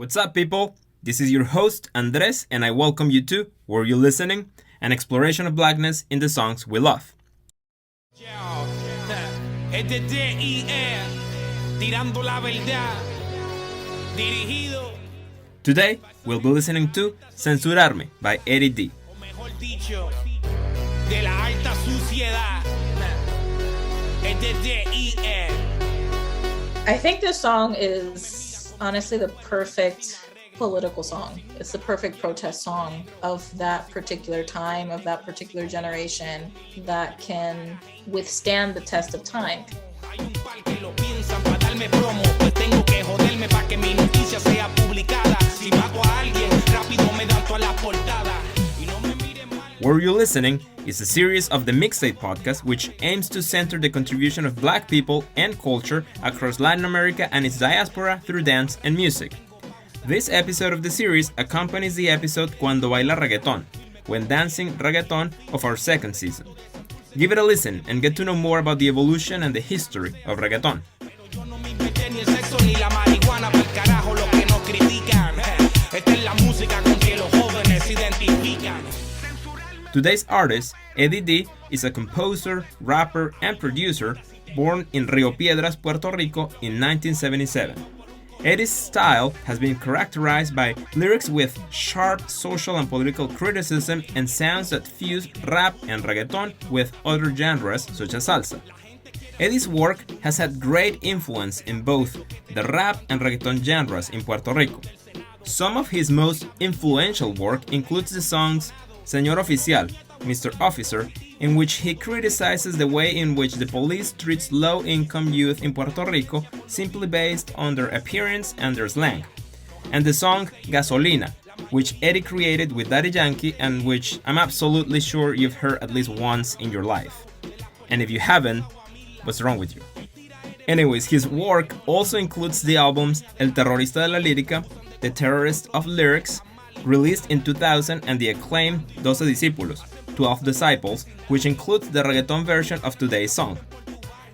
What's up, people? This is your host, Andres, and I welcome you to Were You Listening? An exploration of blackness in the songs we love. Today, we'll be listening to Censurarme by Eddie D. I think this song is honestly the perfect political song. It's the perfect protest song of that particular time, of that particular generation, that can withstand the test of time. Were You Listening is a series of the Mixtape podcast which aims to center the contribution of black people and culture across Latin America and its diaspora through dance and music. This episode of the series accompanies the episode Cuando Baila Reggaeton, When Dancing Reggaeton of our second season. Give it a listen and get to know more about the evolution and the history of reggaeton. Today's artist, Eddie D, is a composer, rapper, and producer born in Rio Piedras, Puerto Rico in 1977. Eddie's style has been characterized by lyrics with sharp social and political criticism and sounds that fuse rap and reggaeton with other genres such as salsa. Eddie's work has had great influence in both the rap and reggaeton genres in Puerto Rico. Some of his most influential work includes the songs Señor Oficial, Mr. Officer, in which he criticizes the way in which the police treats low-income youth in Puerto Rico simply based on their appearance and their slang, and the song Gasolina, which Eddie created with Daddy Yankee and which I'm absolutely sure you've heard at least once in your life. And if you haven't, what's wrong with you? Anyways, his work also includes the albums El Terrorista de la Lírica, The Terrorist of Lyrics, released in 2000, and the acclaimed 12 Discípulos, 12 Disciples, which includes the reggaeton version of today's song.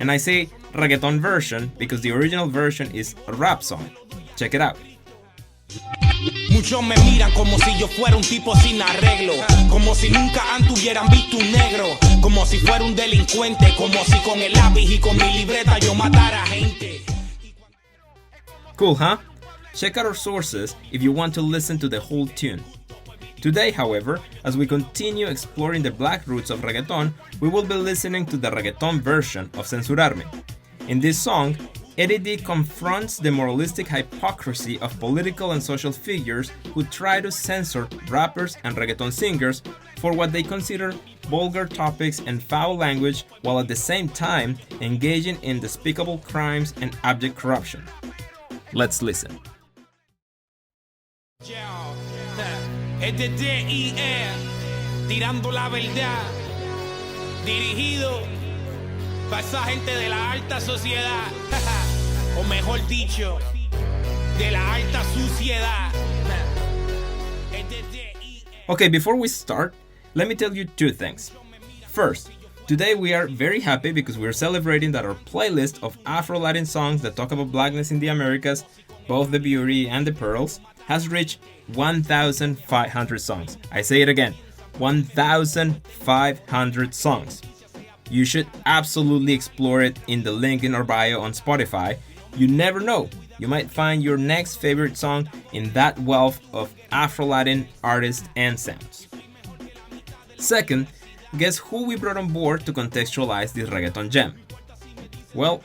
And I say reggaeton version because the original version is a rap song. Check it out. Muchos me miran como si yo fuera un tipo sin arreglo, como si nunca antes hubieran visto un negro, como si fuera un delincuente, como si con el lápiz y con mi libreta yo matara gente. Cool, huh? Check out our sources if you want to listen to the whole tune. Today, however, as we continue exploring the black roots of reggaeton, we will be listening to the reggaeton version of Censurarme. In this song, Eddie D confronts the moralistic hypocrisy of political and social figures who try to censor rappers and reggaeton singers for what they consider vulgar topics and foul language, while at the same time engaging in despicable crimes and abject corruption. Let's listen. Es de D.I.E. tirando la verdad, dirigido para esa gente de la alta sociedad, o mejor dicho, de la alta suciedad. Okay, before we start, let me tell you two things. First, today we are very happy because we are celebrating that our playlist of Afro-Latin songs that talk about blackness in the Americas, both the beauty and the pearls, has reached 1,500 songs. I say it again, 1,500 songs. You should absolutely explore it in the link in our bio on Spotify. You never know, you might find your next favorite song in that wealth of Afro-Latin artists and sounds. Second, guess who we brought on board to contextualize this reggaeton gem? Well,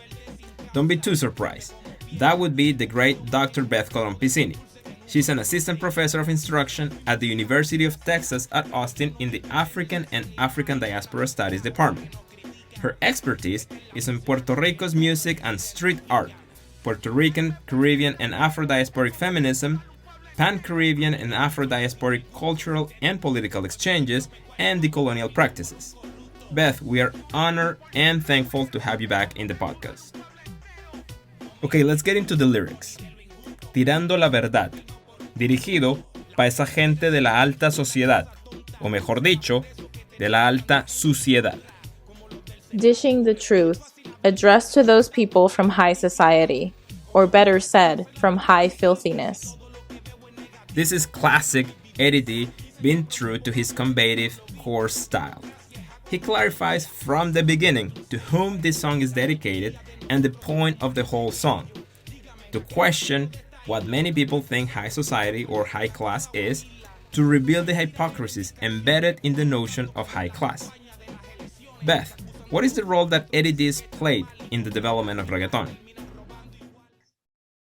don't be too surprised. That would be the great Dr. Beth Colón Pizzini. She's an assistant professor of instruction at the University of Texas at Austin in the African and African Diaspora Studies department. Her expertise is in Puerto Rico's music and street art, Puerto Rican, Caribbean, and Afro-diasporic feminism, Pan-Caribbean and Afro-diasporic cultural and political exchanges, and decolonial practices. Beth, we are honored and thankful to have you back in the podcast. Okay, let's get into the lyrics. Tirando la verdad, dirigido para esa gente de la alta sociedad, o mejor dicho, de la alta suciedad. Dishing the truth, addressed to those people from high society, or better said, from high filthiness. This is classic Eddie D being true to his combative, coarse style. He clarifies from the beginning to whom this song is dedicated and the point of the whole song. To question what many people think high society or high class is, to reveal the hypocrisies embedded in the notion of high class. Beth, what is the role that Eddie D played in the development of reggaeton?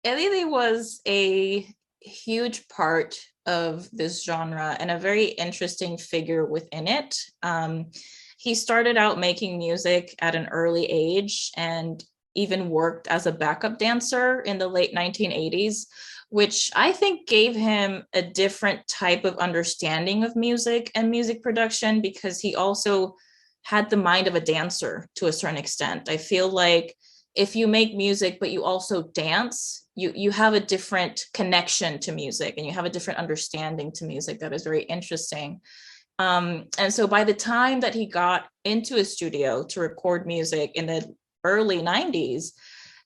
Eddie D was a huge part of this genre and a very interesting figure within it. He started out making music at an early age and even worked as a backup dancer in the late 1980s, which I think gave him a different type of understanding of music and music production because he also had the mind of a dancer to a certain extent. I feel like if you make music, but you also dance, you have a different connection to music and you have a different understanding to music that is very interesting. And so by the time that he got into a studio to record music in the early 90s,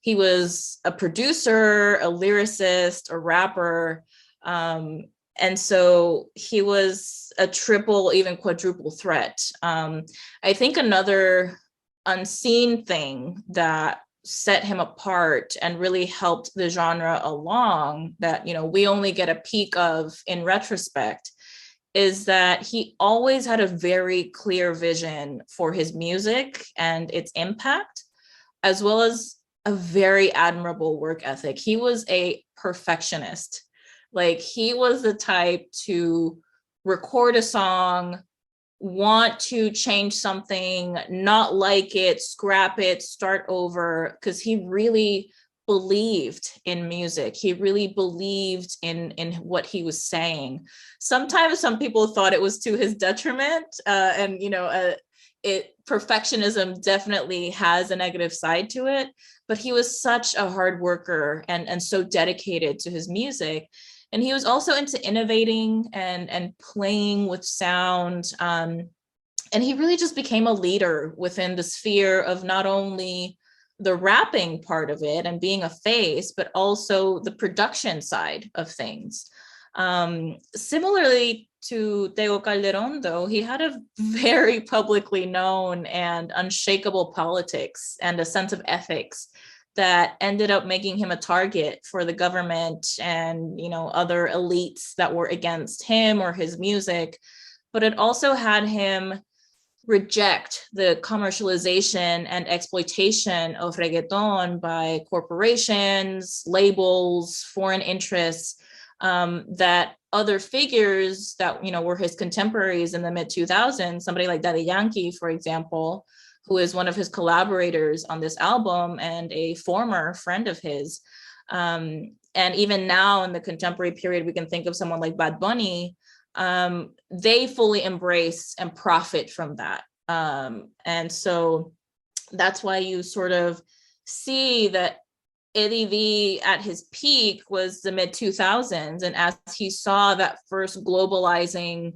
he was a producer, a lyricist, a rapper. And so he was a triple, even quadruple threat. I think another unseen thing that set him apart and really helped the genre along that, we only get a peek of in retrospect is that he always had a very clear vision for his music and its impact, as well as a very admirable work ethic. He was a perfectionist. Like he was the type to record a song, want to change something, not like it, scrap it, start over, because he really believed in music. He really believed in what he was saying. Sometimes some people thought it was to his detriment, and perfectionism definitely has a negative side to it, but he was such a hard worker and so dedicated to his music. And he was also into innovating and playing with sound. And he really just became a leader within the sphere of not only the rapping part of it and being a face, but also the production side of things. Similarly to Tego Calderón, though, he had a very publicly known and unshakable politics and a sense of ethics that ended up making him a target for the government and, other elites that were against him or his music. But it also had him reject the commercialization and exploitation of reggaeton by corporations, labels, foreign interests, that other figures that, were his contemporaries in the mid-2000s, somebody like Daddy Yankee, for example, who is one of his collaborators on this album and a former friend of his. And even now in the contemporary period, we can think of someone like Bad Bunny. They fully embrace and profit from that. And so that's why you sort of see that Eddie V at his peak was the mid-2000s. And as he saw that first globalizing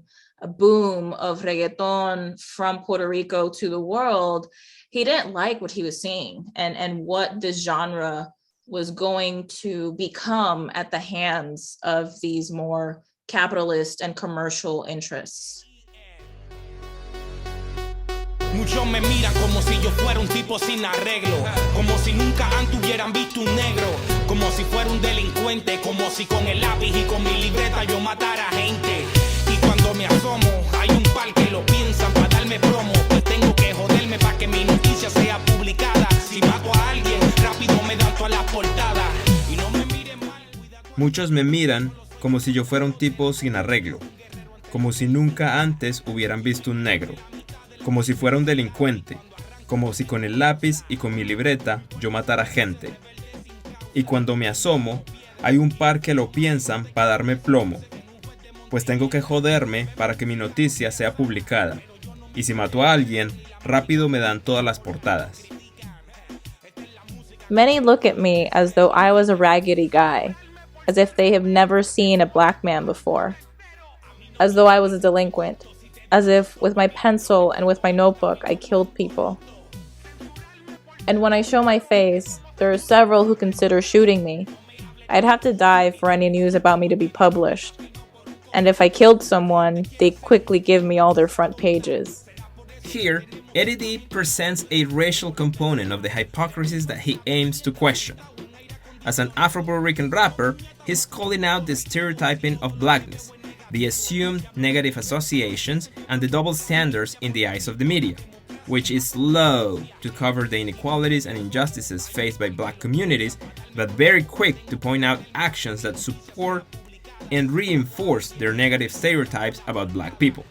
boom of reggaeton from Puerto Rico to the world, he didn't like what he was seeing and what this genre was going to become at the hands of these more capitalist and commercial interests. Muchos me miran como si yo fuera un tipo sin arreglo, como si nunca antes hubieran visto un negro, como si fuera un delincuente, como si con el lápiz y con mi libreta yo matara gente. Y cuando me asomo, hay un par que lo piensan para darme promo, pues tengo que joderme para que mi noticia sea publicada. Si mato a alguien, rápido me dan todas las portadas. Y no me miren mal, cuidado. Muchos me miran como si yo fuera un tipo sin arreglo, como si nunca antes hubieran visto un negro, como si fuera un delincuente, como si con el lápiz y con mi libreta yo matara gente. Y cuando me asomo, hay un par que lo piensan para darme plomo, pues tengo que joderme para que mi noticia sea publicada. Y si mato a alguien, rápido me dan todas las portadas. Many look at me as though I was a raggedy guy, as if they have never seen a black man before, as though I was a delinquent, as if with my pencil and with my notebook I killed people. And when I show my face, there are several who consider shooting me. I'd have to die for any news about me to be published. And if I killed someone, they quickly give me all their front pages. Here, Eddie D presents a racial component of the hypocrisies that he aims to question. As an Afro-Puerto Rican rapper, he's calling out the stereotyping of blackness, the assumed negative associations, and the double standards in the eyes of the media, which is slow to cover the inequalities and injustices faced by black communities, but very quick to point out actions that support and reinforce their negative stereotypes about black people.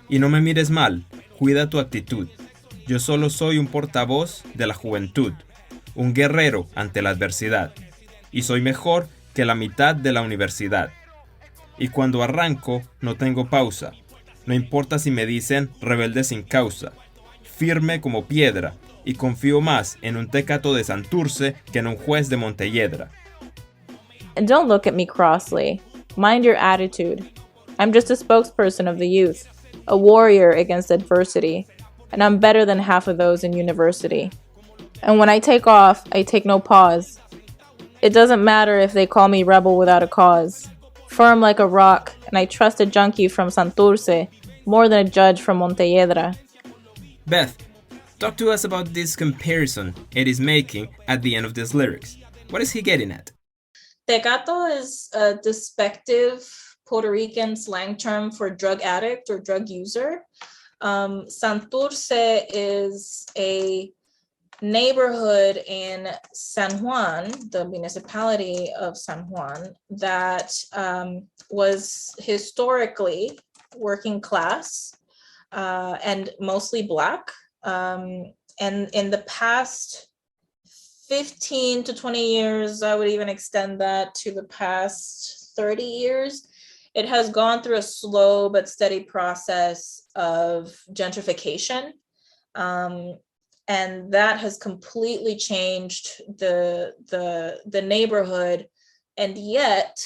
Y no me mires mal, cuida tu actitud. Yo solo soy un portavoz de la juventud, un guerrero ante la adversidad, y soy mejor que la mitad de la universidad. Y cuando arranco no tengo pausa, no importa si me dicen rebelde sin causa, firme como piedra, y confío más en un tecato de Santurce que en un juez de Montelledra. And don't look at me crossly. Mind your attitude. I'm just a spokesperson of the youth, a warrior against adversity, and I'm better than half of those in university. And when I take off, I take no pause. It doesn't matter if they call me rebel without a cause. Firm like a rock, and I trust a junkie from Santurce more than a judge from Montelledra. Beth, talk to us about this comparison Eddie's making at the end of these lyrics. What is he getting at? Tecato is a despective Puerto Rican slang term for drug addict or drug user. Santurce is a neighborhood in San Juan, the municipality of San Juan, that was historically working class and mostly Black. And in the past 15 to 20 years, I would even extend that to the past 30 years, it has gone through a slow but steady process of gentrification. And that has completely changed the neighborhood. And yet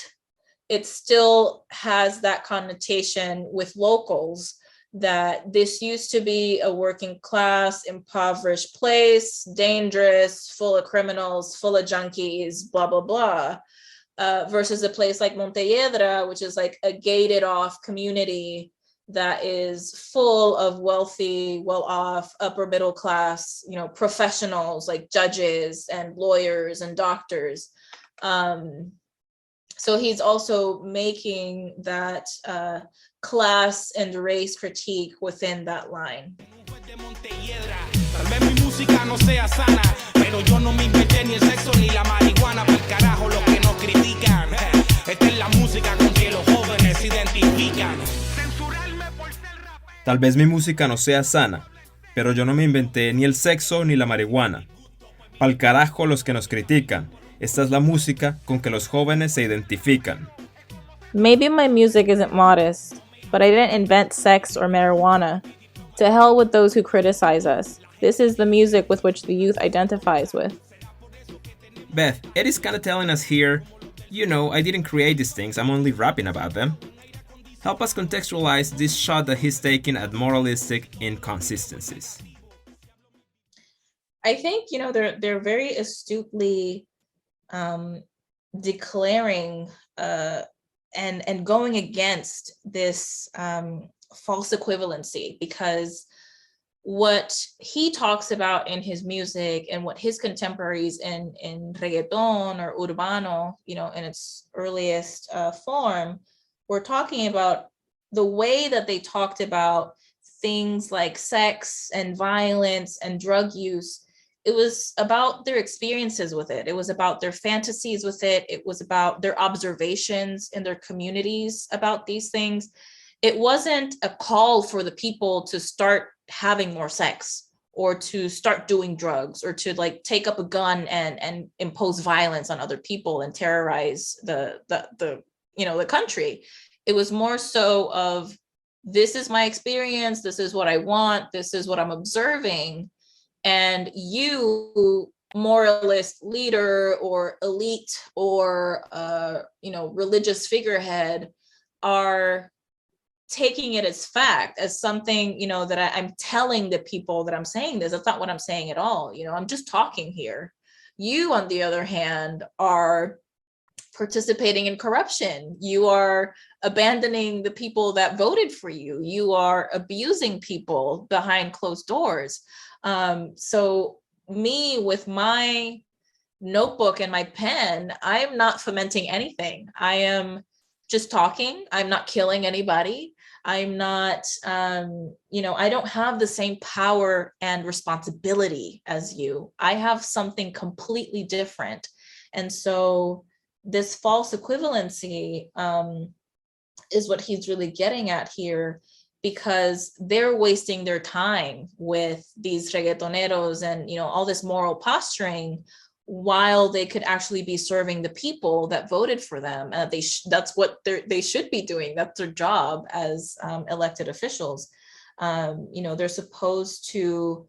it still has that connotation with locals that this used to be a working class, impoverished place, dangerous, full of criminals, full of junkies, blah, blah, blah, versus a place like Montelledra, which is like a gated off community that is full of wealthy, well-off, upper middle class, professionals like judges and lawyers and doctors. So he's also making that class and race critique within that line. Tal vez mi música no sea sana, pero yo no me inventé ni el sexo ni la marihuana. Pa'l carajo los que nos critican. Esta es la música con que los jóvenes se identifican. Maybe my music isn't modest, but I didn't invent sex or marijuana. To hell with those who criticize us. This is the music with which the youth identifies with. Beth, Eddie's kinda telling us here, I didn't create these things, I'm only rapping about them. Help us contextualize this shot that he's taking at moralistic inconsistencies. I think, they're very astutely declaring and going against this false equivalency, because what he talks about in his music and what his contemporaries in reggaeton or urbano, in its earliest form, were talking about the way that they talked about things like sex and violence and drug use. It was about their experiences with it. It was about their fantasies with it. It was about their observations in their communities about these things. It wasn't a call for the people to start having more sex or to start doing drugs or to take up a gun and impose violence on other people and terrorize the country. It was more so of, this is my experience, this is what I want, this is what I'm observing, and you moralist leader or elite or religious figurehead are taking it as fact, as something, that I'm telling the people that I'm saying this. That's not what I'm saying at all. I'm just talking here. You, on the other hand, are participating in corruption. You are abandoning the people that voted for you. You are abusing people behind closed doors. So me, with my notebook and my pen, I am not fomenting anything. I am just talking. I'm not killing anybody. I'm not, I don't have the same power and responsibility as you. I have something completely different. And so this false equivalency is what he's really getting at here, because they're wasting their time with these reggaetoneros and all this moral posturing, while they could actually be serving the people that voted for them. That's what they should be doing. That's their job as elected officials. They're supposed to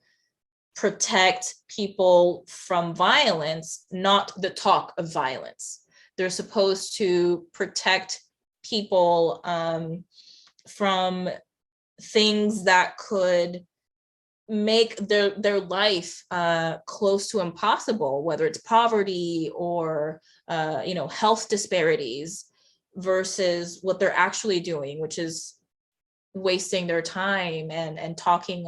protect people from violence, not the talk of violence. They're supposed to protect people from things that could make their life close to impossible, whether it's poverty or health disparities, versus what they're actually doing, which is wasting their time and talking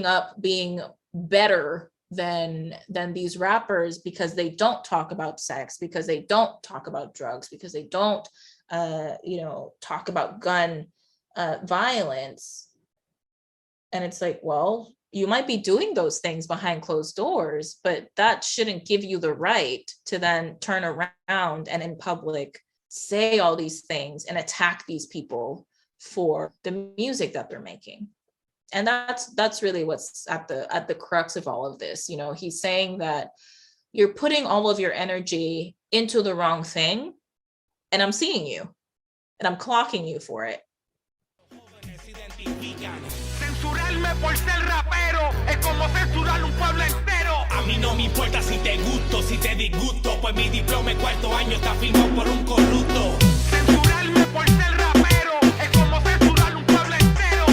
up being better than these rappers, because they don't talk about sex, because they don't talk about drugs, because they don't talk about gun violence. And it's like, well, you might be doing those things behind closed doors, but that shouldn't give you the right to then turn around and in public say all these things and attack these people for the music that they're making. And that's really what's at the crux of all of this. He's saying that you're putting all of your energy into the wrong thing, and I'm seeing you, and I'm clocking you for it. Censurarme por ser rapero es como censurar un pueblo entero. A mí no me importa si te gusto, si te disgusto, pues mi diploma en cuarto año está firmado por un corrupto. Censurarme por ser rapero es como censurar un pueblo entero.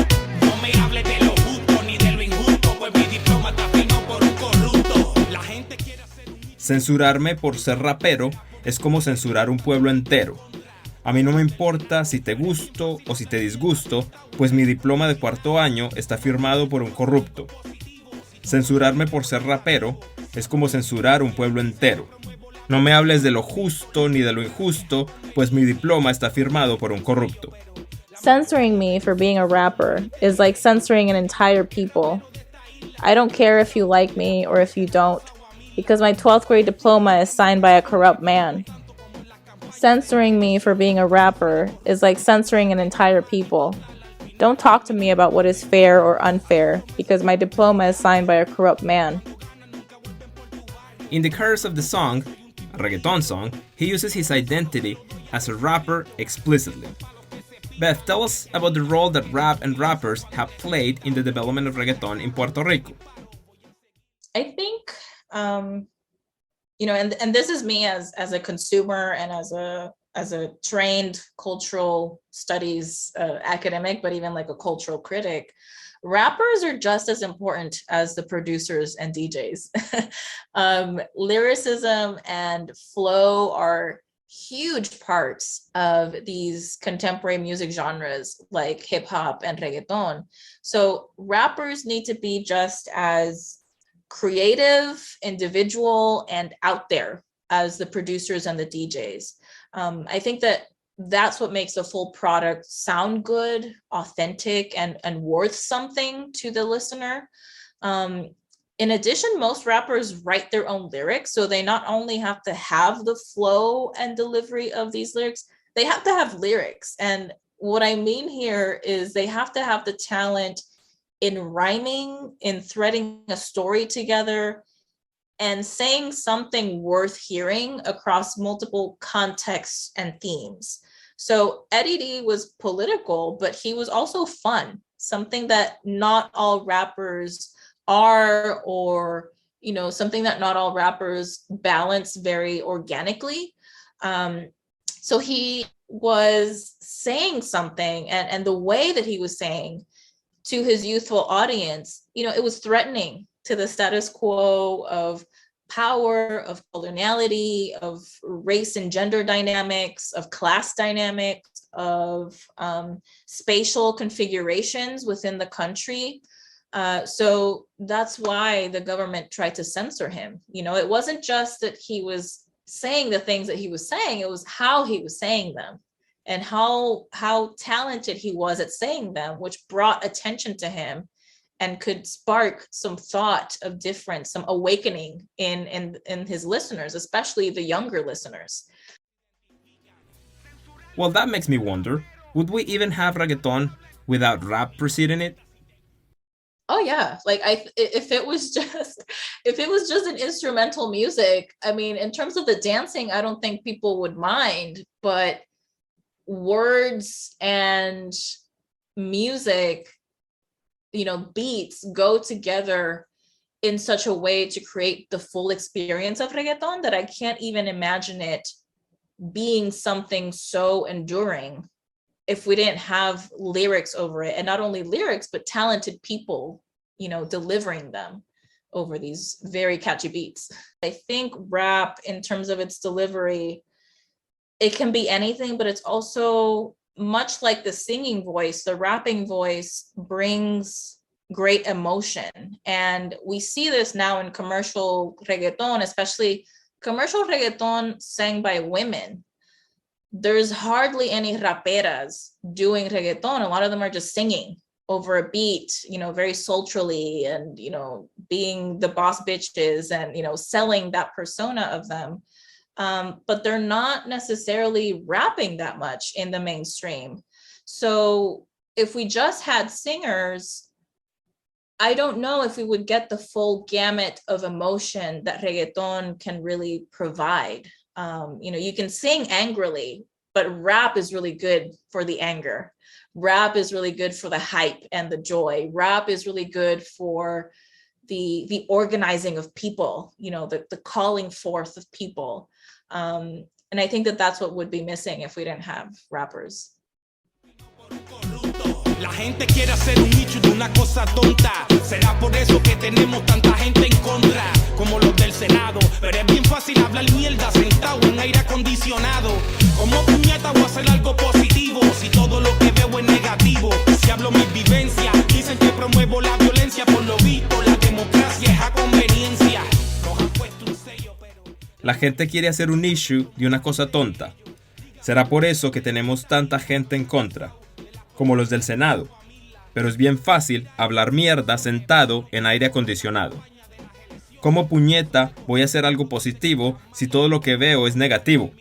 No me hables de lo justo ni de lo injusto, pues mi diploma está firmado por un corrupto. La gente quiere hacer Censurarme por ser rapero es como censurar un pueblo entero. A mí no me importa si te gusto o si te disgusto, pues mi diploma de cuarto año está firmado por un corrupto. Censurarme por ser rapero es como censurar un pueblo entero. No me hables de lo justo ni de lo injusto, pues mi diploma está firmado por un corrupto. Censoring me for being a rapper is like censoring an entire people. I don't care if you like me or if you don't, because my 12th grade diploma is signed by a corrupt man. Censoring me for being a rapper is like censoring an entire people. Don't talk to me about what is fair or unfair, because my diploma is signed by a corrupt man. In the chorus of the song, a reggaeton song, he uses his identity as a rapper explicitly. Beth, tell us about the role that rap and rappers have played in the development of reggaeton in Puerto Rico. I think and this is me as a consumer and as a trained cultural studies academic, but even like a cultural critic. Rappers are just as important as the producers and DJs. Lyricism and flow are huge parts of these contemporary music genres like hip hop and reggaeton. So rappers need to be just as creative, individual, and out there as the producers and the DJs. I think that's what makes a full product sound good, authentic, and worth something to the listener. In addition, most rappers write their own lyrics, so they not only have to have the flow and delivery of these lyrics, they have to have lyrics. And what I mean here is they have to have the talent in rhyming, in threading a story together, and saying something worth hearing across multiple contexts and themes. So Eddie D was political, but he was also fun, something that not all rappers are or something that not all rappers balance very organically. So he was saying something, and the way that he was saying to his youthful audience, it was threatening to the status quo of power, of coloniality, of race and gender dynamics, of class dynamics, of spatial configurations within the country. So that's why the government tried to censor him. It wasn't just that he was saying the things that he was saying, it was how he was saying them and how talented he was at saying them, which brought attention to him and could spark some thought of difference, some awakening in his listeners, especially the younger listeners. Well, that makes me wonder, would we even have reggaeton without rap preceding it? Oh yeah, like if it was just an instrumental music, I mean, in terms of the dancing, I don't think people would mind, but words and music, beats go together in such a way to create the full experience of reggaeton that I can't even imagine it being something so enduring if we didn't have lyrics over it, and not only lyrics, but talented people, delivering them over these very catchy beats. I think rap, in terms of its delivery, it can be anything, but it's also much like the singing voice, the rapping voice brings great emotion. And we see this now in commercial reggaeton, especially commercial reggaeton sang by women. There's hardly any raperas doing reggaeton. A lot of them are just singing over a beat, very sultrily and, being the boss bitches and, selling that persona of them. But they're not necessarily rapping that much in the mainstream. So if we just had singers, I don't know if we would get the full gamut of emotion that reggaeton can really provide. You can sing angrily, but rap is really good for the anger. Rap is really good for the hype and the joy. Rap is really good for the organizing of people, the calling forth of people. And I think that that's what would be missing if we didn't have rappers. La gente quiere hacer un nicho de una cosa tonta. Será por eso que tenemos tanta gente en contra, como los del Senado. Pero es bien fácil hablar mierda sentado en aire acondicionado. Como puñeta voy a hacer algo positivo si todo lo que veo es negativo. Si hablo mis vivencias, dicen que promuevo la violencia. Por lo visto, la democracia es a conveniencia. Nos han puesto un sello, pero... La gente quiere hacer un issue de una cosa tonta. Será por eso que tenemos tanta gente en contra, como los del Senado, pero es bien fácil hablar mierda sentado en aire acondicionado. ¿Cómo puñeta voy a hacer algo positivo si todo lo que veo es negativo?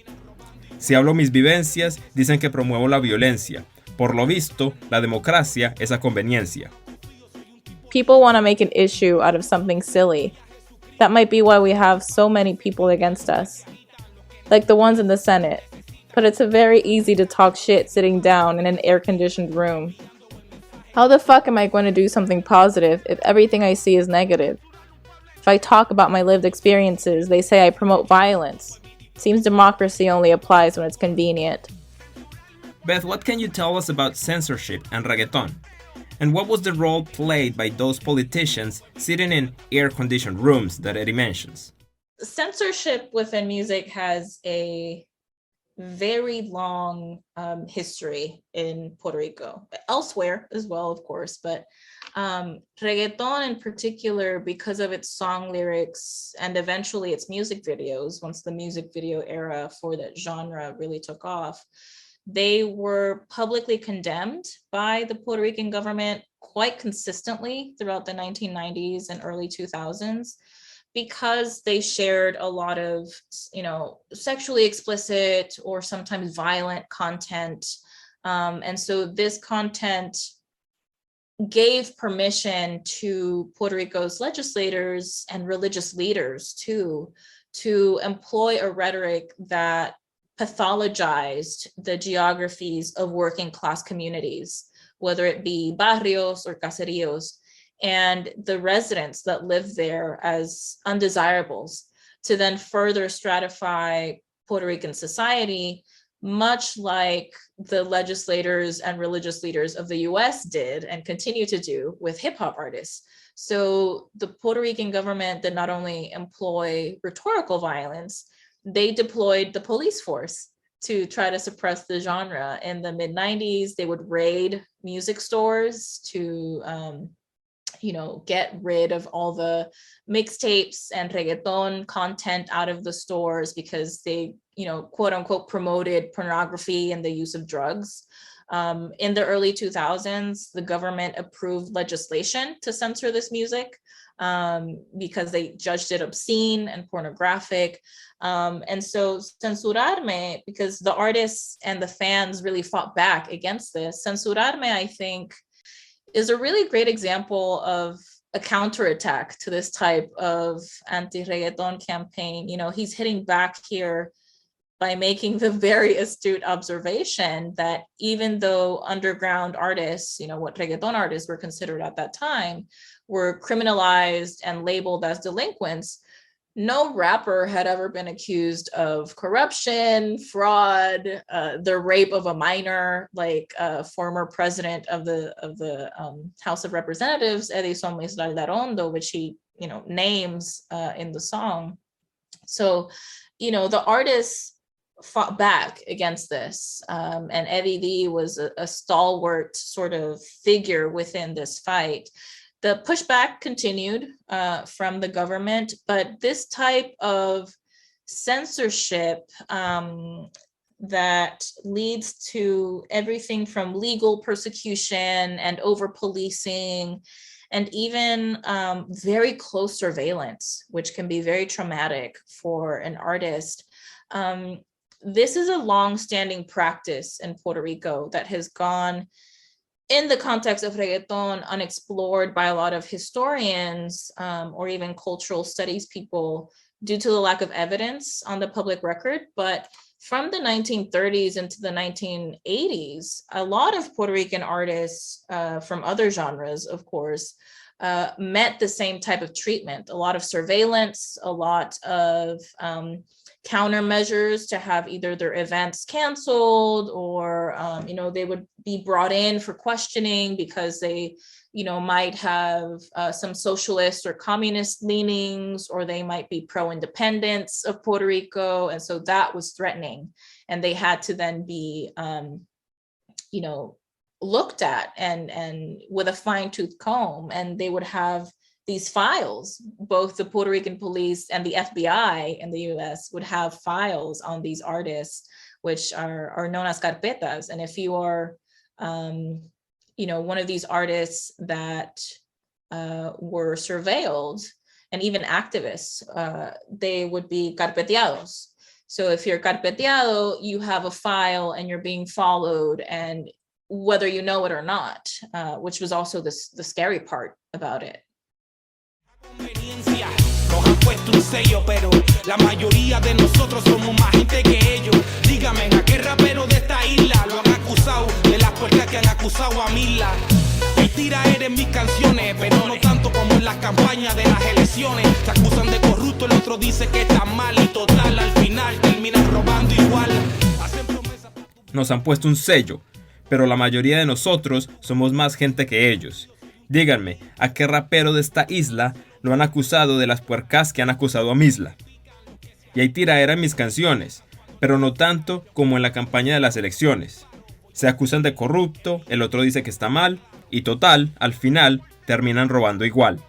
Si hablo mis vivencias, dicen que promuevo la violencia. Por lo visto, la democracia es a conveniencia. People want to make an issue out of something silly. That might be why we have so many people against us, like the ones in the Senate. But it's very easy to talk shit sitting down in an air-conditioned room. How the fuck am I going to do something positive if everything I see is negative? If I talk about my lived experiences, they say I promote violence. Seems democracy only applies when it's convenient. Beth, what can you tell us about censorship and reggaeton? And what was the role played by those politicians sitting in air-conditioned rooms that Eddie mentions? Censorship within music has a very long history in Puerto Rico, elsewhere as well, of course, but reggaeton in particular, because of its song lyrics and eventually its music videos, once the music video era for that genre really took off, they were publicly condemned by the Puerto Rican government quite consistently throughout the 1990s and early 2000s. Because they shared a lot of, sexually explicit or sometimes violent content. And so this content gave permission to Puerto Rico's legislators and religious leaders too, to employ a rhetoric that pathologized the geographies of working class communities, whether it be barrios or caseríos. and the residents that live there as undesirables, to then further stratify Puerto Rican society, much like the legislators and religious leaders of the US did and continue to do with hip hop artists. So the Puerto Rican government did not only employ rhetorical violence, they deployed the police force to try to suppress the genre. In the mid-90s, they would raid music stores to get rid of all the mixtapes and reggaeton content out of the stores because they, quote unquote, promoted pornography and the use of drugs. In the early 2000s, the government approved legislation to censor this music because they judged it obscene and pornographic. And so Censurarme, because the artists and the fans really fought back against this, Censurarme, I think, is a really great example of a counterattack to this type of anti-reggaeton campaign. He's hitting back here by making the very astute observation that even though underground artists, what reggaeton artists were considered at that time, were criminalized and labeled as delinquents, no rapper had ever been accused of corruption, fraud, the rape of a minor, like former president of the House of Representatives, Edison Misla Aldarondo, which he names in the song. So, the artists fought back against this, and Eddie D was a stalwart sort of figure within this fight. The pushback continued from the government, but this type of censorship that leads to everything from legal persecution and over-policing and even very close surveillance, which can be very traumatic for an artist. This is a long-standing practice in Puerto Rico that has gone, in the context of reggaeton, unexplored by a lot of historians or even cultural studies people due to the lack of evidence on the public record. But from the 1930s into the 1980s, a lot of Puerto Rican artists from other genres, of course, met the same type of treatment, a lot of surveillance, a lot of countermeasures to have either their events canceled or, they would be brought in for questioning because they, might have some socialist or communist leanings, or they might be pro-independence of Puerto Rico. And so that was threatening. And they had to then be, looked at and with a fine-tooth comb, and they would have these files. Both the Puerto Rican police and the FBI in the US would have files on these artists, which are known as carpetas. And if you are, one of these artists that were surveilled, and even activists, they would be carpeteados. So if you're carpeteado, you have a file and you're being followed, and whether you know it or not, which was also the scary part about it. Nos han puesto un sello, pero la mayoría de nosotros somos más gente que ellos. Dígame, ¿a qué rapero de esta isla lo han acusado de las puertas que han acusado a Mila? El tira en mis canciones, pero no tanto como en las campañas de las elecciones. Se acusan de corrupto, el otro dice que está mal y total, al final terminan robando igual. Nos han puesto un sello, pero la mayoría de nosotros somos más gente que ellos. Díganme, ¿a qué rapero de esta isla lo han acusado de las puercas que han acusado a Misla? Y hay tiraera en mis canciones, pero no tanto como en la campaña de las elecciones. Se acusan de corrupto, el otro dice que está mal, y total, al final, terminan robando igual.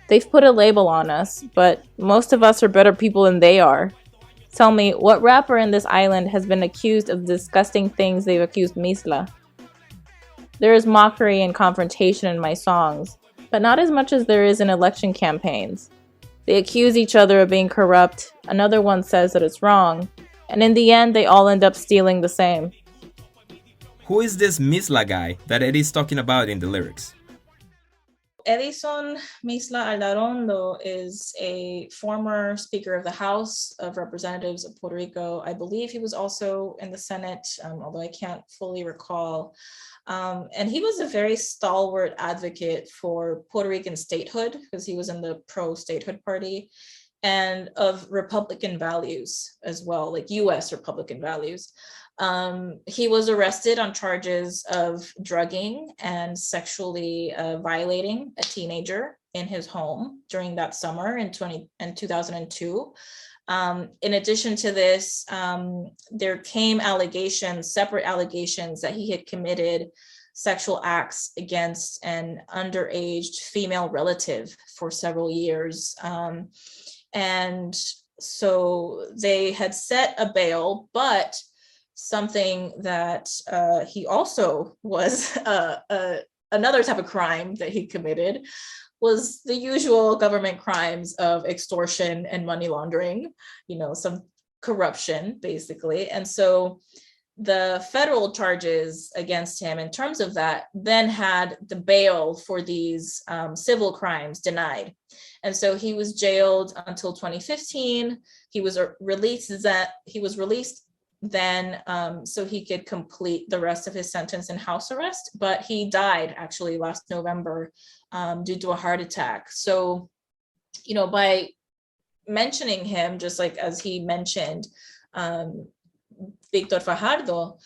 They've put a label on us, but most of us are better people than they are. Tell me, what rapper in this island has been accused of disgusting things they've accused Misla? There is mockery and confrontation in my songs, but not as much as there is in election campaigns. They accuse each other of being corrupt, another one says that it's wrong, and in the end they all end up stealing the same. Who is this Misla guy that Eddie's talking about in the lyrics? Edison Misla Aldarondo is a former Speaker of the House of Representatives of Puerto Rico. I believe he was also in the Senate, although I can't fully recall. And he was a very stalwart advocate for Puerto Rican statehood, because he was in the pro-statehood party, and of Republican values as well, like US Republican values. He was arrested on charges of drugging and sexually violating a teenager in his home during that summer in 2002. In addition to this, there came separate allegations that he had committed sexual acts against an underage female relative for several years. And so they had set a bail, but something that he also was another type of crime that he committed was the usual government crimes of extortion and money laundering, some corruption, basically. And so the federal charges against him in terms of that then had the bail for these civil crimes denied. And so he was jailed until 2015. He was released then so he could complete the rest of his sentence in house arrest, but he died actually last November due to a heart attack. So, by mentioning him, just like as he mentioned, Victor Fajardo,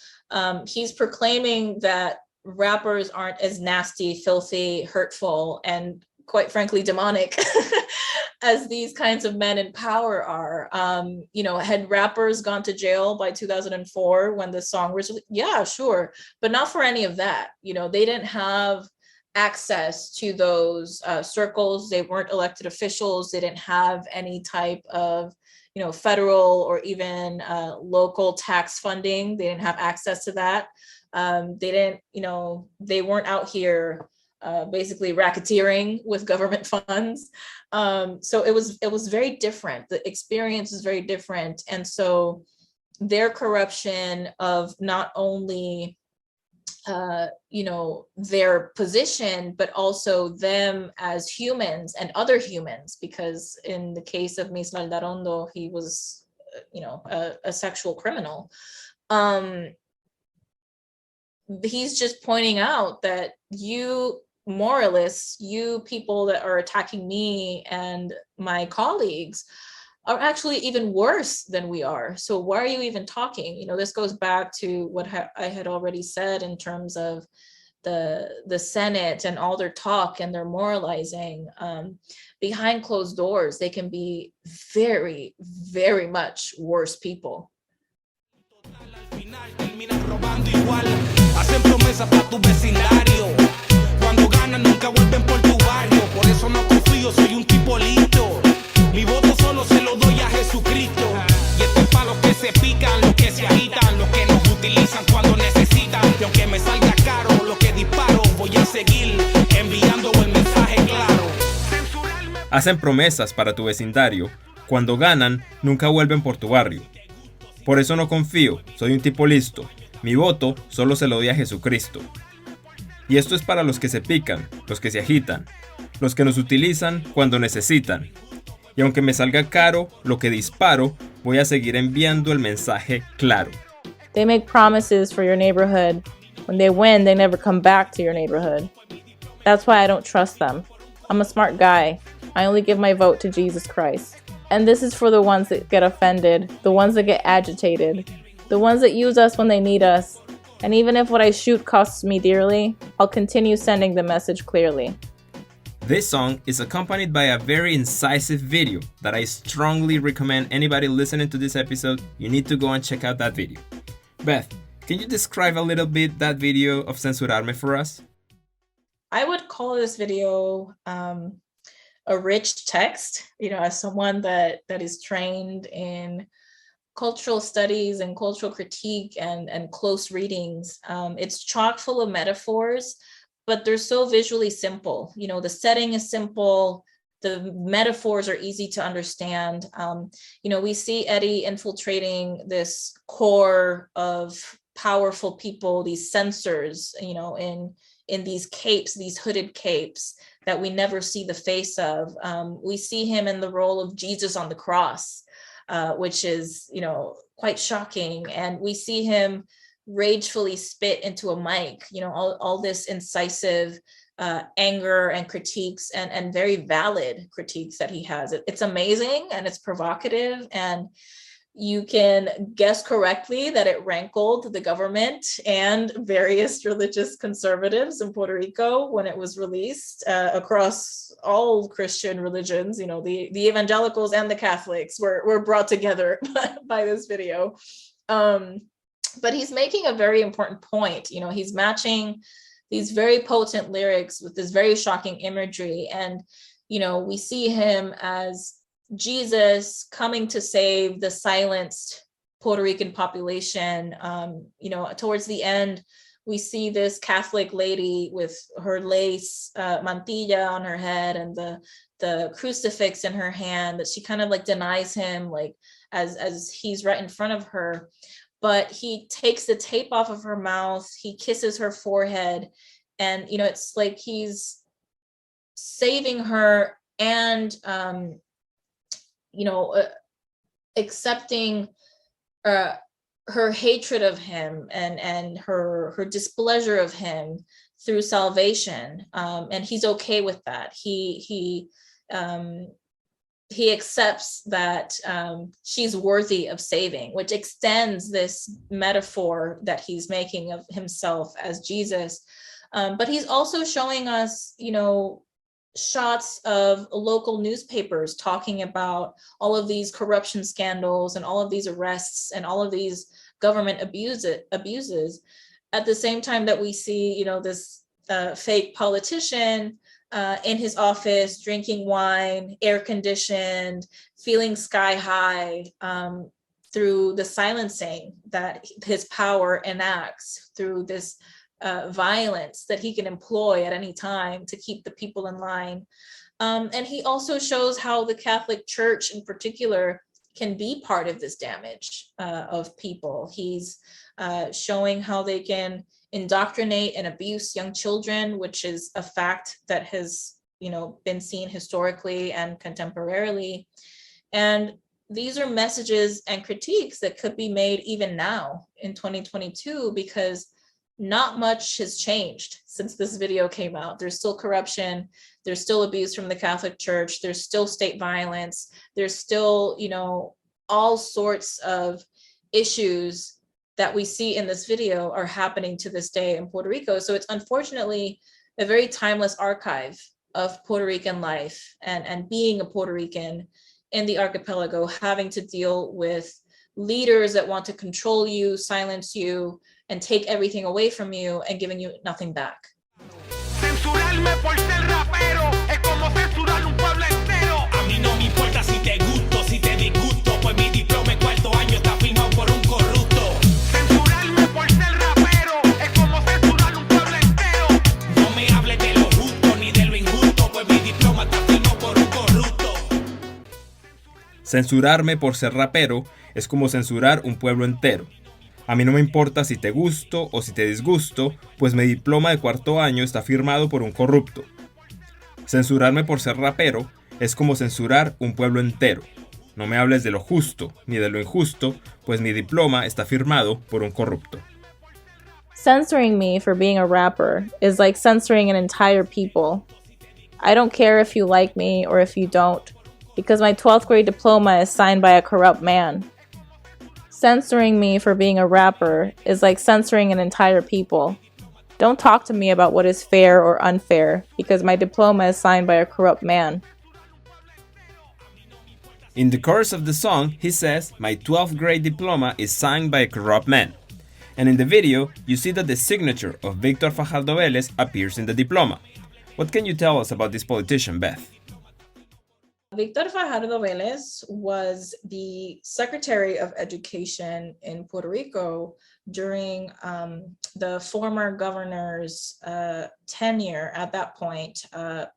he's proclaiming that rappers aren't as nasty, filthy, hurtful, and quite frankly, demonic as these kinds of men in power are. Had rappers gone to jail by 2004 when the song was, yeah, sure, but not for any of that. They didn't have access to those circles. They weren't elected officials. They didn't have any type of federal or even local tax funding. They didn't have access to that. They weren't out here basically racketeering with government funds. So it was very different. The experience is very different. And so their corruption of not only their position, but also them as humans and other humans, because in the case of Misla Aldarondo, he was, a sexual criminal. He's just pointing out that you moralists, you people that are attacking me and my colleagues, are actually even worse than we are. So why are you even talking? This goes back to what I had already said in terms of the Senate and all their talk and their moralizing. Behind closed doors, they can be very, very much worse people. Hacen promesas para tu vecindario. Cuando ganan nunca vuelven por tu barrio. Por eso no confío, soy un tipo listo. Mi voto solo se lo doy a Jesucristo. Y esto es para los que se pican, los que se agitan, los que nos utilizan cuando necesitan. Y aunque me salga caro lo que disparo, voy a seguir enviando el mensaje claro. Hacen promesas para tu vecindario. Cuando ganan, nunca vuelven por tu barrio. Por eso no confío, soy un tipo listo. Mi voto solo se lo doy a Jesucristo. Y esto es para los que se pican, los que se agitan, los que nos utilizan cuando necesitan. Y aunque me salga caro lo que disparo, voy a seguir enviando el mensaje claro. They make promises for your neighborhood. When they win, they never come back to your neighborhood. That's why I don't trust them. I'm a smart guy. I only give my vote to Jesus Christ. And this is for the ones that get offended, the ones that get agitated, the ones that use us when they need us. And even if what I shoot costs me dearly, I'll continue sending the message clearly. This song is accompanied by a very incisive video that I strongly recommend anybody listening to this episode, you need to go and check out that video. Beth, can you describe a little bit that video of Censurarme for us? I would call this video a rich text, as someone that is trained in cultural studies and cultural critique and close readings. It's chock full of metaphors, but they're so visually simple. The setting is simple. The metaphors are easy to understand. We see Eddie infiltrating this core of powerful people, these censors, in these capes, these hooded capes that we never see the face of. We see him in the role of Jesus on the cross, which is, quite shocking. And we see him ragefully spit into a mic, you know, all this incisive anger and critiques and very valid critiques that he has. It's amazing and it's provocative, and you can guess correctly that it rankled the government and various religious conservatives in Puerto Rico when it was released across all Christian religions. You know, the evangelicals and the Catholics were brought together by this video. But he's making a very important point. You know, he's matching these very potent lyrics with this very shocking imagery. And, you know, we see him as Jesus coming to save the silenced Puerto Rican population. You know, towards the end, we see this Catholic lady with her lace mantilla on her head and the crucifix in her hand, that she kind of like denies him, like as he's right in front of her. But he takes the tape off of her mouth, he kisses her forehead, and, you know, it's like he's saving her and, you know, accepting her hatred of him and her displeasure of him through salvation. And he's okay with that. He accepts that she's worthy of saving, which extends this metaphor that he's making of himself as Jesus. But he's also showing us, you know, shots of local newspapers talking about all of these corruption scandals and all of these arrests and all of these government abuses at the same time that we see, you know, this fake politician in his office, drinking wine, air conditioned, feeling sky high through the silencing that his power enacts, through this violence that he can employ at any time to keep the people in line. And he also shows how the Catholic Church in particular can be part of this damage of people. He's showing how they can indoctrinate and abuse young children, which is a fact that has, you know, been seen historically and contemporarily. And these are messages and critiques that could be made even now in 2022, because not much has changed since this video came out. There's still corruption, there's still abuse from the Catholic Church, there's still state violence, there's still, you know, all sorts of issues that we see in this video are happening to this day in Puerto Rico. So it's unfortunately a very timeless archive of Puerto Rican life and being a Puerto Rican in the archipelago, having to deal with leaders that want to control you, silence you, and take everything away from you and giving you nothing back. Censurarme por ser rapero es como censurar un pueblo entero. A mí no me importa si te gusto, si te disgusto, pues mi diploma en cuarto año está firmado por un corrupto. Censurarme por ser rapero es como censurar un pueblo entero. No me hables de lo justo ni de lo injusto, pues mi diploma está firmado por un corrupto. Censurarme por ser rapero es como censurar un pueblo entero. A mí no me importa si te gusto o si te disgusto, pues mi diploma de cuarto año está firmado por un corrupto. Censurarme por ser rapero es como censurar un pueblo entero. No me hables de lo justo ni de lo injusto, pues mi diploma está firmado por un corrupto. Censoring me for being a rapper is like censoring an entire people. I don't care if you like me or if you don't, because my 12th grade diploma is signed by a corrupt man. Censoring me for being a rapper is like censoring an entire people. Don't talk to me about what is fair or unfair, because my diploma is signed by a corrupt man. In the chorus of the song, he says, "My 12th grade diploma is signed by a corrupt man." And in the video, you see that the signature of Víctor Fajardo Vélez appears in the diploma. What can you tell us about this politician, Beth? Víctor Fajardo Vélez was the Secretary of Education in Puerto Rico during the former governor's tenure at that point,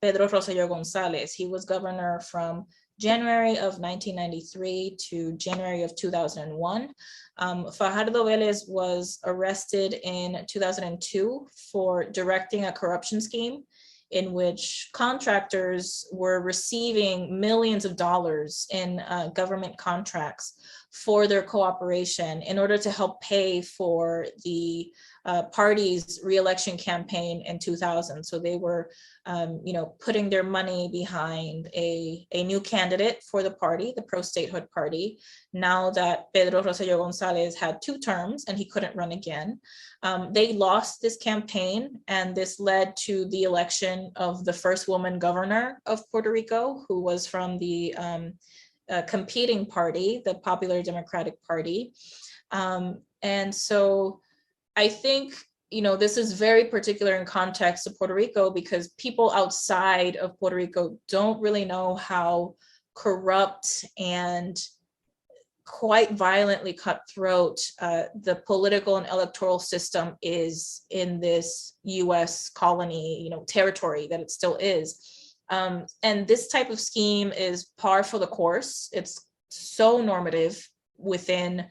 Pedro Rosselló González. He was governor from January of 1993 to January of 2001. Fajardo Vélez was arrested in 2002 for directing a corruption scheme in which contractors were receiving millions of dollars in government contracts for their cooperation in order to help pay for the party's re-election campaign in 2000. So they were, putting their money behind a new candidate for the party, the pro-statehood party, now that Pedro Rosselló González had 2 terms and he couldn't run again. They lost this campaign, and this led to the election of the first woman governor of Puerto Rico, who was from the competing party, the Popular Democratic Party. And so I think, this is very particular in context of Puerto Rico, because people outside of Puerto Rico don't really know how corrupt and quite violently cutthroat the political and electoral system is in this US colony, territory that it still is. And this type of scheme is par for the course. It's so normative within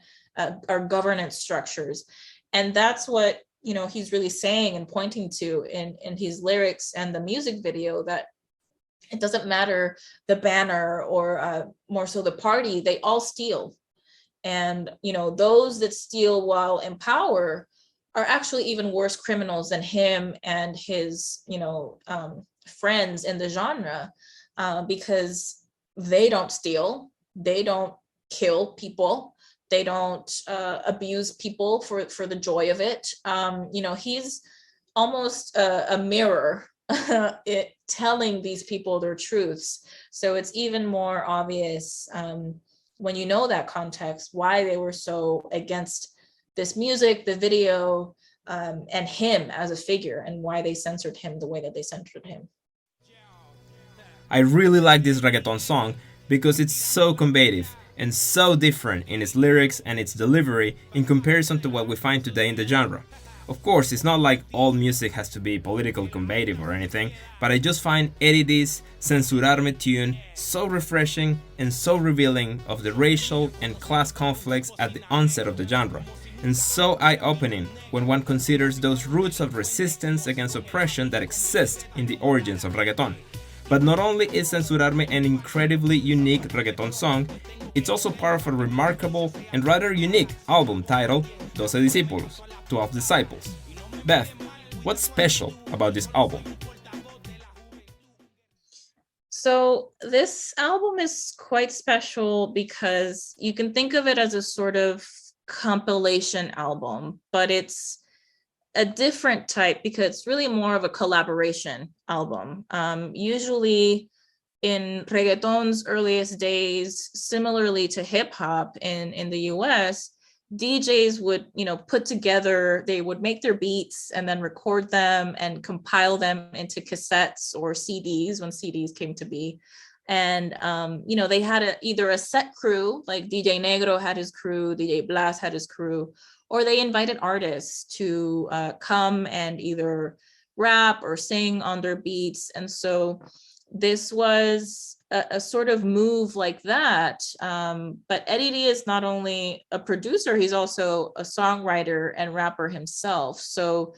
our governance structures. And that's what, he's really saying and pointing to in his lyrics and the music video, that it doesn't matter the banner or more so the party, they all steal. And, those that steal while in power are actually even worse criminals than him and his, friends in the genre, because they don't steal, they don't kill people, they don't abuse people for the joy of it. He's almost a mirror telling these people their truths. So it's even more obvious when you know that context, why they were so against this music, the video, and him as a figure, and why they censored him the way that they censored him. I really like this reggaeton song because it's so combative and so different in its lyrics and its delivery in comparison to what we find today in the genre. Of course, it's not like all music has to be political combative or anything, but I just find Eddie D's Censurarme tune so refreshing and so revealing of the racial and class conflicts at the onset of the genre, and so eye-opening when one considers those roots of resistance against oppression that exist in the origins of reggaeton. But not only is Censurarme an incredibly unique reggaeton song, it's also part of a remarkable and rather unique album titled 12 Discípulos, 12 Disciples. Beth, what's special about this album? So this album is quite special because you can think of it as a sort of compilation album, but it's a different type because it's really more of a collaboration album. Usually in reggaeton's earliest days, similarly to hip hop in the US, DJs would, put together, they would make their beats and then record them and compile them into cassettes or CDs when CDs came to be. And, they had either a set crew, like DJ Negro had his crew, DJ Blas had his crew, or they invited artists to come and either rap or sing on their beats. And so this was a sort of move like that. But Eddie D is not only a producer, he's also a songwriter and rapper himself. So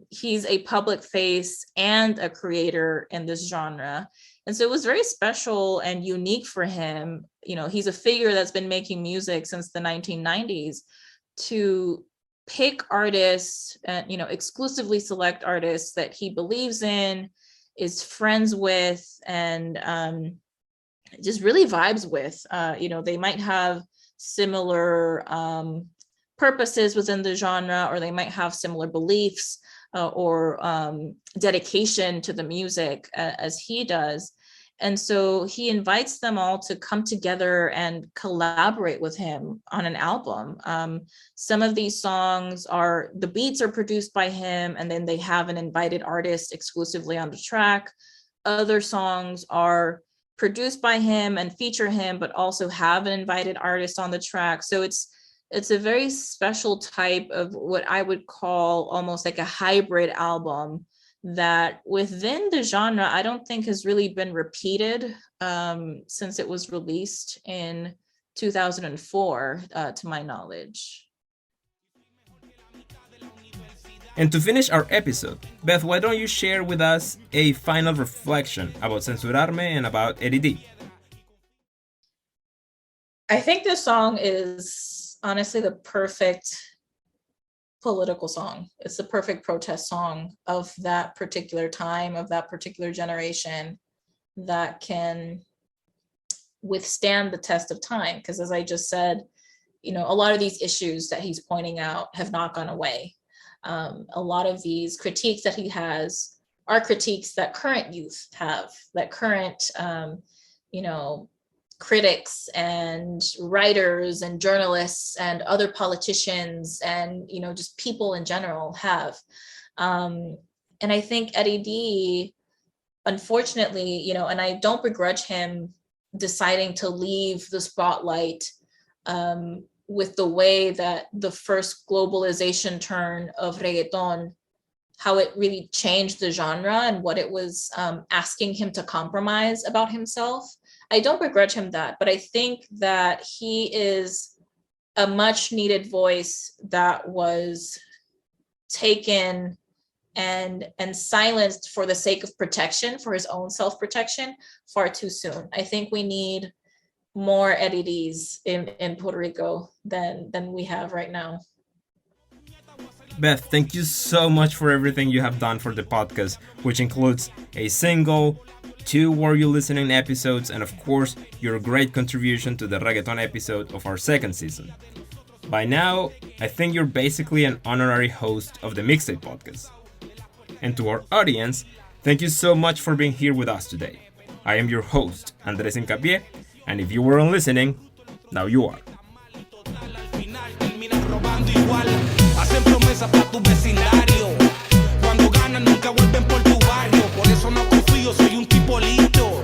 he's a public face and a creator in this genre. And so it was very special and unique for him. He's a figure that's been making music since the 1990s, to pick artists and, exclusively select artists that he believes in, is friends with, and just really vibes with. They might have similar purposes within the genre, or they might have similar beliefs or dedication to the music as he does. And so he invites them all to come together and collaborate with him on an album. Some of these songs the beats are produced by him, and then they have an invited artist exclusively on the track. Other songs are produced by him and feature him, but also have an invited artist on the track. So it's a very special type of what I would call almost like a hybrid album that within the genre, I don't think has really been repeated since it was released in 2004, to my knowledge. And to finish our episode, Beth, why don't you share with us a final reflection about Censurarme and about Eddie D? I think this song is honestly the perfect political song. It's the perfect protest song of that particular time, of that particular generation, that can withstand the test of time. Because as I just said, a lot of these issues that he's pointing out have not gone away. A lot of these critiques that he has are critiques that current youth have, that current, critics and writers and journalists and other politicians and, just people in general have. And I think Eddie D, unfortunately, and I don't begrudge him deciding to leave the spotlight with the way that the first globalization turn of reggaeton, how it really changed the genre and what it was asking him to compromise about himself. I don't begrudge him that, but I think that he is a much needed voice that was taken and silenced for the sake of protection, for his own self-protection, far too soon. I think we need more Eddie D's in Puerto Rico than we have right now. Beth, thank you so much for everything you have done for the podcast, which includes a single, 2 Were You Listening episodes, and of course, your great contribution to the reggaeton episode of our second season. By now, I think you're basically an honorary host of the Mixtape podcast. And to our audience, thank you so much for being here with us today. I am your host, Andres Hincapié, and if you weren't listening, now you are. Hacen promesas para tu vecindario. Cuando ganan nunca vuelven por tu barrio. Por eso no confío, soy un tipo listo.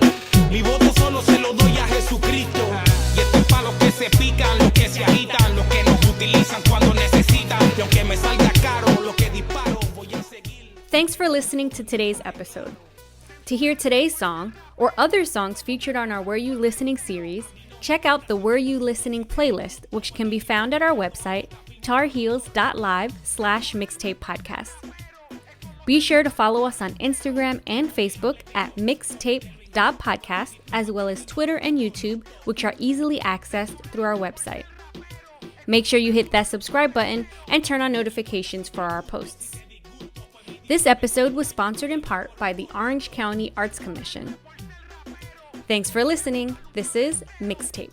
Mi voto solo se lo doy a Jesucristo. Y esto es para los que se pican, los que se agitan, los que nos utilizan cuando necesitan. Y aunque me salga caro, lo que disparo voy a seguir. Thanks for listening to today's episode. To hear today's song or other songs featured on our Were You Listening series, check out the Were You Listening playlist, which can be found at our website, tarheels.live/mixtape podcast. Be sure to follow us on Instagram and Facebook at mixtape.podcast, as well as Twitter and YouTube, which are easily accessed through our website. Make sure you hit that subscribe button and turn on notifications for our posts. This episode was sponsored in part by the Orange County Arts Commission. Thanks for listening. This is Mixtape.